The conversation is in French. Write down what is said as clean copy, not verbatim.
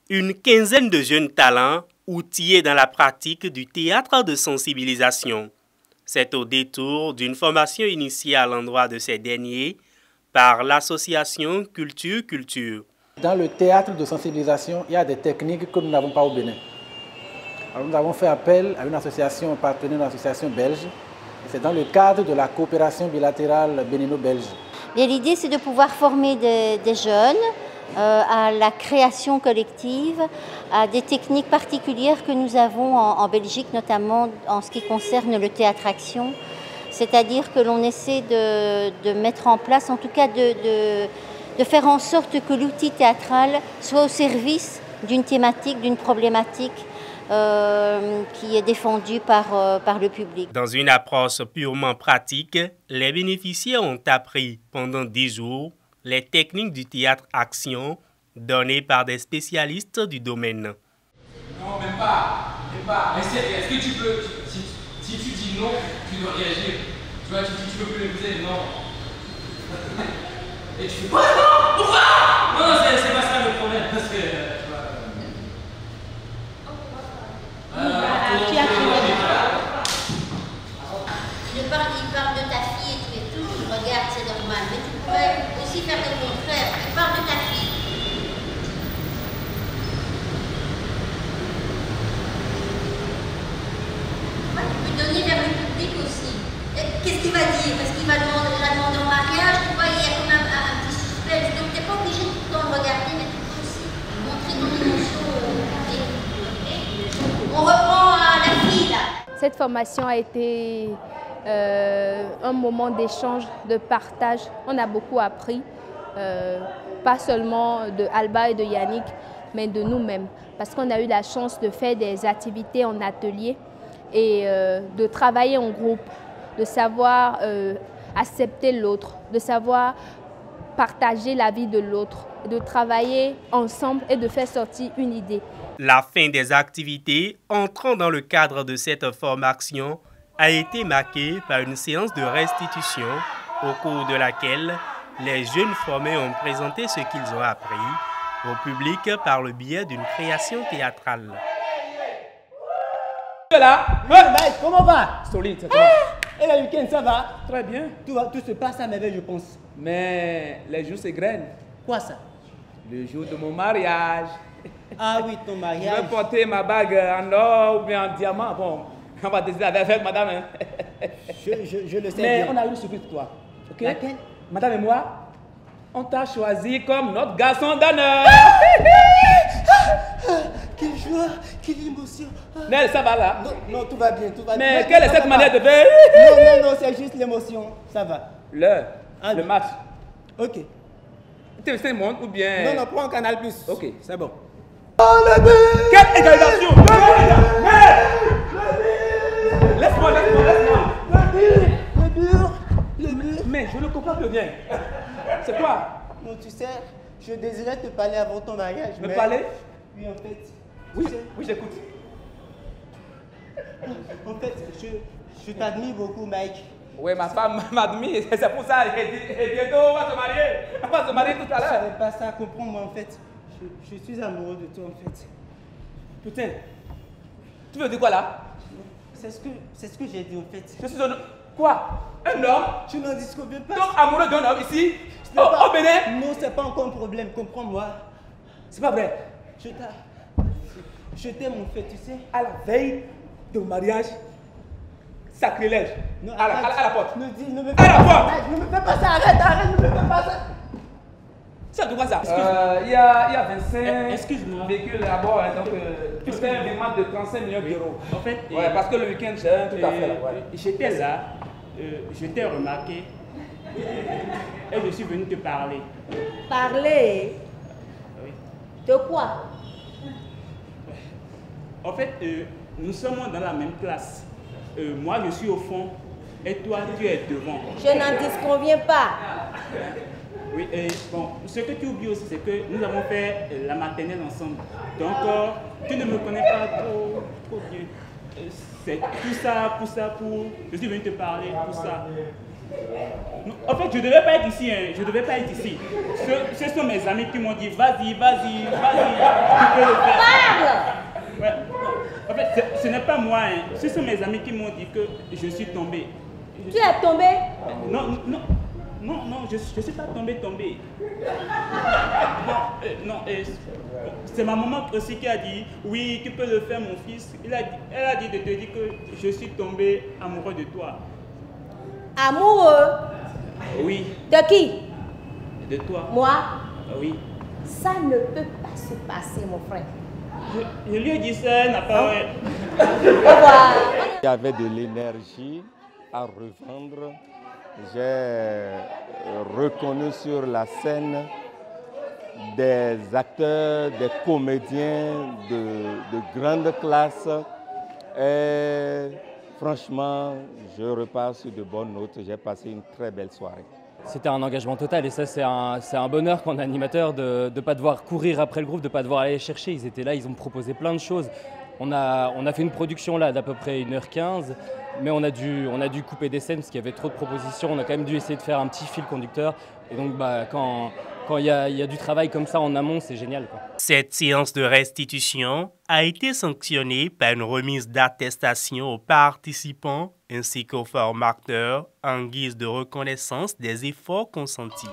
Une quinzaine de jeunes talents outillés dans la pratique du théâtre de sensibilisation. C'est au détour d'une formation initiée à l'endroit de ces derniers par l'association Culture. Dans le théâtre de sensibilisation, il y a des techniques que nous n'avons pas au Bénin. Alors, nous avons fait appel à une association partenaire, une association belge. C'est dans le cadre de la coopération bilatérale bénino-belge. L'idée, c'est de pouvoir former des jeunes à la création collective, à des techniques particulières que nous avons en Belgique, notamment en ce qui concerne le théâtre-action. C'est-à-dire que l'on essaie de mettre en place, en tout cas de faire en sorte que l'outil théâtral soit au service d'une thématique, d'une problématique qui est défendue par le public. Dans une approche purement pratique, les bénéficiaires ont appris pendant 10 jours les techniques du théâtre-action données par des spécialistes du domaine. Non, même pas. Est-ce que tu peux, si tu dis non, tu dois réagir. Tu vois, tu peux plus l'écouter, non. Et tu fais quoi? Non, pourquoi? Non, c'est pas ça le problème, parce que, tu vois... Il parle de ta fille et tu es tout, regarde, c'est normal. Mais tu pourrais aussi faire le contraire. Il parle de ta fille. Ouais, tu peux donner vers le public aussi. Qu'est-ce qu'il va dire? Est-ce qu'il va demander en mariage? Tu vois, il y a quand même un petit suspense. Donc tu n'es pas obligé tout le temps de regarder, mais tu peux aussi montrer ton émotion au public. On reprend la fille là. Cette formation a été un moment d'échange, de partage. On a beaucoup appris, pas seulement de Alba et de Yannick, mais de nous-mêmes. Parce qu'on a eu la chance de faire des activités en atelier et de travailler en groupe, de savoir accepter l'autre, de savoir partager la vie de l'autre, de travailler ensemble et de faire sortir une idée. La fin des activités entrant dans le cadre de cette formation a été marquée par une séance de restitution au cours de laquelle les jeunes formés ont présenté ce qu'ils ont appris au public par le biais d'une création théâtrale. Là, comment va? Solide, ça va. Et le week-end, ça va? Très bien. Tout se passe à merveille, je pense. Mais les jours s'égrènent. Quoi ça? Le jour de mon mariage. Ah oui, ton mariage. Je vais porter ma bague en or ou bien en diamant. Bon, on va décider avec madame. Hein. Je le sais mais bien. On a eu une surprise pour toi. Ok? Laquelle? Madame et moi, on t'a choisi comme notre garçon d'honneur. Quelle joie, quelle émotion. Nel, ça va là? Non, tout va bien, tout va bien. Mais quelle est cette manière de faire? Non, c'est juste l'émotion. Ça va. Le match. Ok. TV5 Monde ou bien... Non, prends un Canal+. Ok, c'est bon. Oh, le but! Quelle égalisation! Laisse-moi. Le but! Mais je ne comprends plus bien. C'est quoi? Non, tu sais, je désirais te parler avant ton mariage. Me parler? Oui, en fait. Oui, j'écoute. En fait, je t'admire beaucoup, Mike. Oui, ma femme m'admire, c'est pour ça, et bientôt on va se marier. On va se marier tout à l'heure. Je ne savais pas ça, comprends-moi en fait. Je suis amoureux de toi en fait. Putain, tu veux dire quoi là? C'est ce que j'ai dit en fait. Je suis un homme. Quoi? Un homme? Tu n'en disconviens pas. Donc amoureux d'un homme ici? Au Bénin? Non, c'est pas encore un problème, comprends-moi. C'est pas vrai. Je t'aime en fait, tu sais. À la veille de mariage, sacrilège. Non, à la porte. Ne me fais pas ça. Ne me fais pas ça, arrête, ne me fais pas ça. C'est de quoi ça? Il y a 25 Excuse-moi. véhicules à bord, hein, donc tu fais un virement de 35 millions d'euros. En fait, ouais, parce que le week-end j'ai un tout à fait là. Ouais. J'étais là, je t'ai remarqué et je suis venu te parler. Parler? Oui. De quoi? En fait, nous sommes dans la même classe. Moi, je suis au fond et toi, tu es devant. Je n'en disconviens pas. Oui, et bon, ce que tu oublies aussi, c'est que nous avons fait la maternelle ensemble. Donc, tu ne me connais pas trop bien. C'est tout ça, pour ça, je suis venu te parler, pour ça. En fait, je ne devais pas être ici, hein. Je ne devais pas être ici. Ce sont mes amis qui m'ont dit, vas-y, vas-y, vas-y, tu peux le faire. Parle! Ouais. En fait, ce n'est pas moi, hein. Ce sont mes amis qui m'ont dit que je suis tombé. Tu es tombé? Non, non, non, non, je ne suis pas tombé. Non, c'est ma maman aussi qui a dit, oui, tu peux le faire, mon fils. Elle a dit de te dire que je suis tombé amoureux de toi. Amoureux? Oui. De qui? De toi. Moi? Oui. Ça ne peut pas se passer, mon frère. Je lui ai dit ça, elle n'a pas... Au revoir. Il y avait de l'énergie à revendre. J'ai reconnu sur la scène des acteurs, des comédiens de grande classe. Et franchement, je repars sur de bonnes notes. J'ai passé une très belle soirée. C'était un engagement total et ça c'est un bonheur quand on est animateur de ne pas devoir courir après le groupe, de ne pas devoir aller les chercher. Ils étaient là, ils ont proposé plein de choses. On a fait une production là d'à peu près 1h15, mais on a dû couper des scènes parce qu'il y avait trop de propositions. On a quand même dû essayer de faire un petit fil conducteur. Et donc quand il y a du travail comme ça en amont, c'est génial, quoi. Cette séance de restitution a été sanctionnée par une remise d'attestation aux participants ainsi qu'aux formateurs en guise de reconnaissance des efforts consentis.